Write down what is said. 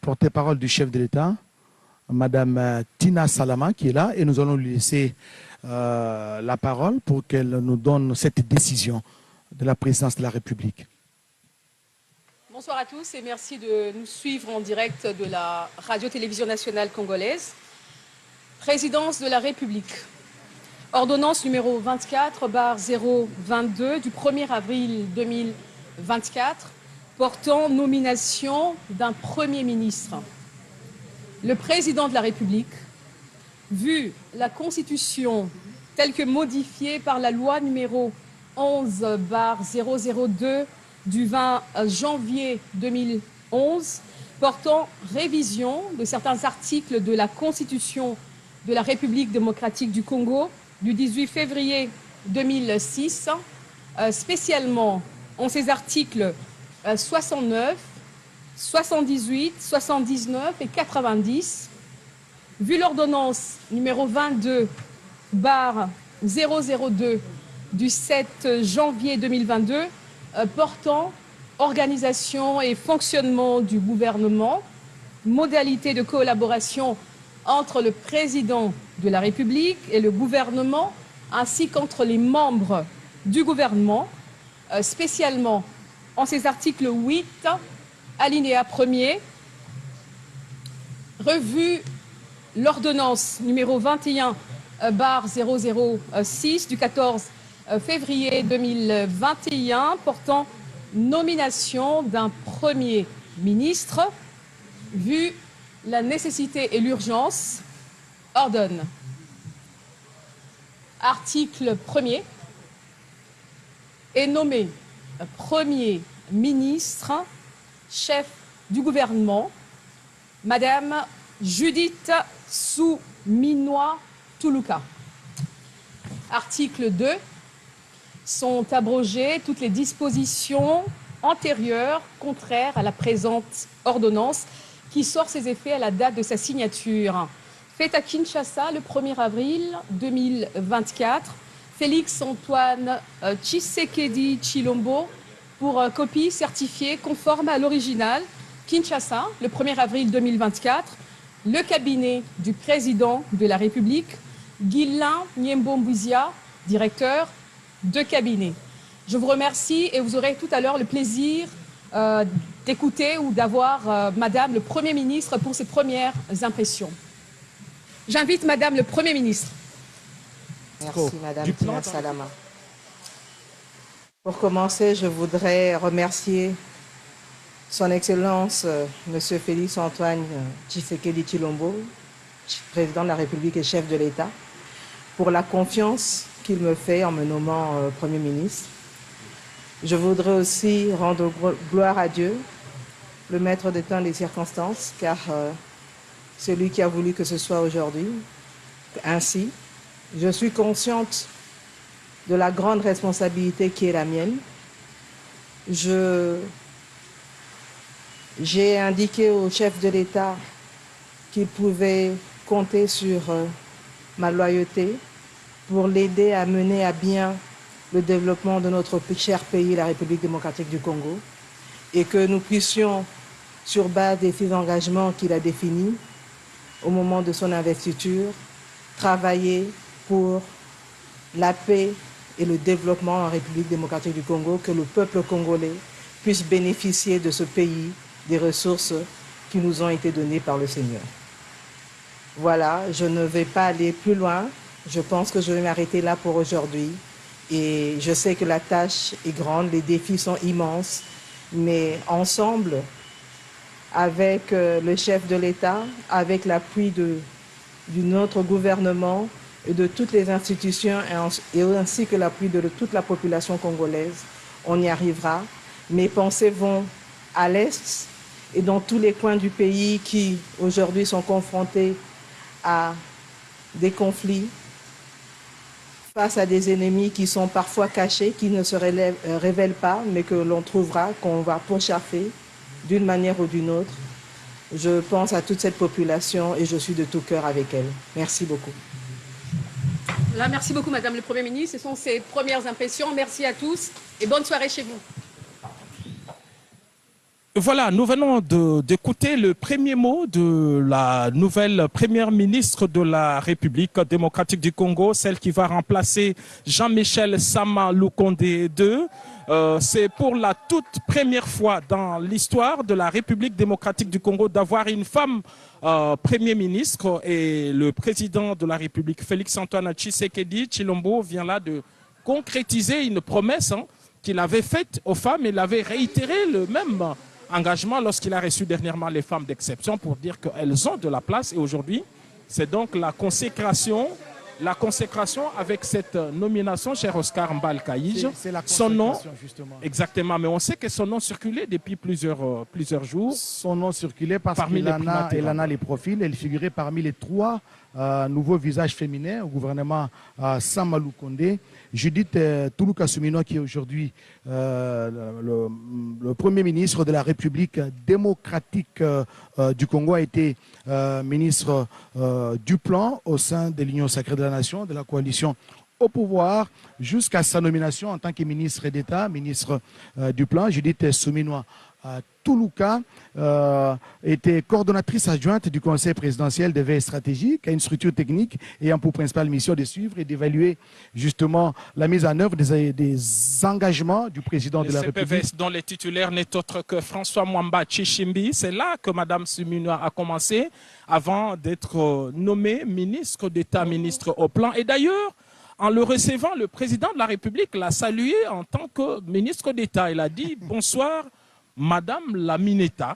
Porte-parole du chef de l'État, Madame Tina Salama, qui est là, et nous allons lui laisser la parole pour qu'elle nous donne cette décision de la présidence de la République. Bonsoir à tous et merci de nous suivre en direct de la Radio-Télévision nationale congolaise. Présidence de la République. Ordonnance numéro 24/022 du 1er avril 2024 portant nomination d'un Premier ministre. Le Président de la République, vu la Constitution telle que modifiée par la loi numéro 11/002 du 20 janvier 2011 portant révision de certains articles de la Constitution de la République démocratique du Congo du 18 février 2006, spécialement en ces articles 69, 78, 79 et 90, vu l'ordonnance numéro 22/002 du 7 janvier 2022 portant organisation et fonctionnement du gouvernement, modalités de collaboration entre le président de la République et le gouvernement, ainsi qu'entre les membres du gouvernement, spécialement en ces articles 8, alinéa 1er, revue l'ordonnance numéro 21/006 du 14 février 2021 portant nomination d'un Premier ministre, vu la nécessité et l'urgence, ordonne. Article 1er, est nommé Premier ministre, chef du gouvernement, Madame Judith Suminwa Tuluka. Article 2, sont abrogées toutes les dispositions antérieures contraires à la présente ordonnance qui sort ses effets à la date de sa signature. Fait à Kinshasa le 1er avril 2024, Félix Antoine Tshisekedi Tshilombo pour copie certifiée conforme à l'original. Kinshasa le 1er avril 2024, le cabinet du président de la République, Guilain Nyembo-Mbouizia, directeur de cabinet. Je vous remercie et vous aurez tout à l'heure le plaisir d'écouter ou d'avoir Madame le Premier ministre pour ses premières impressions. J'invite Madame le Premier ministre. Merci Madame Tina Salama. Pour commencer, je voudrais remercier Son Excellence Monsieur Félix Antoine Tshisekedi Tshilombo, président de la République et chef de l'État, pour la confiance qu'il me fait en me nommant Premier ministre. Je voudrais aussi rendre gloire à Dieu, le maître des temps et des circonstances, car c'est lui qui a voulu que ce soit aujourd'hui ainsi. Je suis consciente de la grande responsabilité qui est la mienne. J'ai indiqué au chef de l'État qu'il pouvait compter sur ma loyauté pour l'aider à mener à bien le développement de notre cher pays, la République démocratique du Congo, et que nous puissions, sur base des 6 engagements qu'il a définis au moment de son investiture, travailler pour la paix et le développement en République démocratique du Congo, que le peuple congolais puisse bénéficier de ce pays, des ressources qui nous ont été données par le Seigneur. Voilà, je ne vais pas aller plus loin. Je pense que je vais m'arrêter là pour aujourd'hui. Et je sais que la tâche est grande, les défis sont immenses, mais ensemble, avec le chef de l'État, avec l'appui de notre gouvernement et de toutes les institutions, et ainsi que l'appui de toute la population congolaise, on y arrivera. Mes pensées vont à l'Est et dans tous les coins du pays qui, aujourd'hui, sont confrontés à des conflits, face à des ennemis qui sont parfois cachés, qui ne se révèlent pas, mais que l'on trouvera, qu'on va pourchasser d'une manière ou d'une autre. Je pense à toute cette population et je suis de tout cœur avec elle. Merci beaucoup. Voilà, merci beaucoup Madame le Premier ministre. Ce sont ses premières impressions. Merci à tous et bonne soirée chez vous. Voilà, nous venons d'écouter le premier mot de la nouvelle première ministre de la République démocratique du Congo, celle qui va remplacer Jean-Michel Sama Lukonde II. C'est pour la toute première fois dans l'histoire de la République démocratique du Congo d'avoir une femme Premier ministre, et le président de la République, Félix-Antoine Tshisekedi Tshilombo, vient là de concrétiser une promesse qu'il avait faite aux femmes. Il avait réitéré le même engagement lorsqu'il a reçu dernièrement les femmes d'exception pour dire qu'elles ont de la place. Et aujourd'hui, c'est donc la consécration avec cette nomination, cher Oscar Mbal-Kaïj. C'est la son nom, justement. Exactement, mais on sait que son nom circulait depuis plusieurs jours. Son nom circulait parce Parmi qu'il les en a les profils. Elle figurait parmi les 3 nouveaux visages féminins au gouvernement Sama Lukonde. Judith Toulouka Soumino, qui est aujourd'hui le Premier ministre de la République démocratique du Congo, a été ministre du Plan au sein de l'Union sacrée de la Nation, de la coalition au pouvoir, jusqu'à sa nomination en tant que ministre d'État, ministre du Plan. Judith Soumino Toulouka était coordonnatrice adjointe du Conseil présidentiel de veille stratégique, à une structure technique ayant pour principale mission de suivre et d'évaluer justement la mise en œuvre des engagements du président de la République. Dont les titulaires n'est autre que François Mwamba Tshishimbi. C'est là que Mme Soumino a commencé avant d'être nommée ministre d'État, ministre au Plan. Et d'ailleurs, en le recevant, le président de la République l'a salué en tant que ministre d'État. Il a dit « Bonsoir, Madame la Mineta ».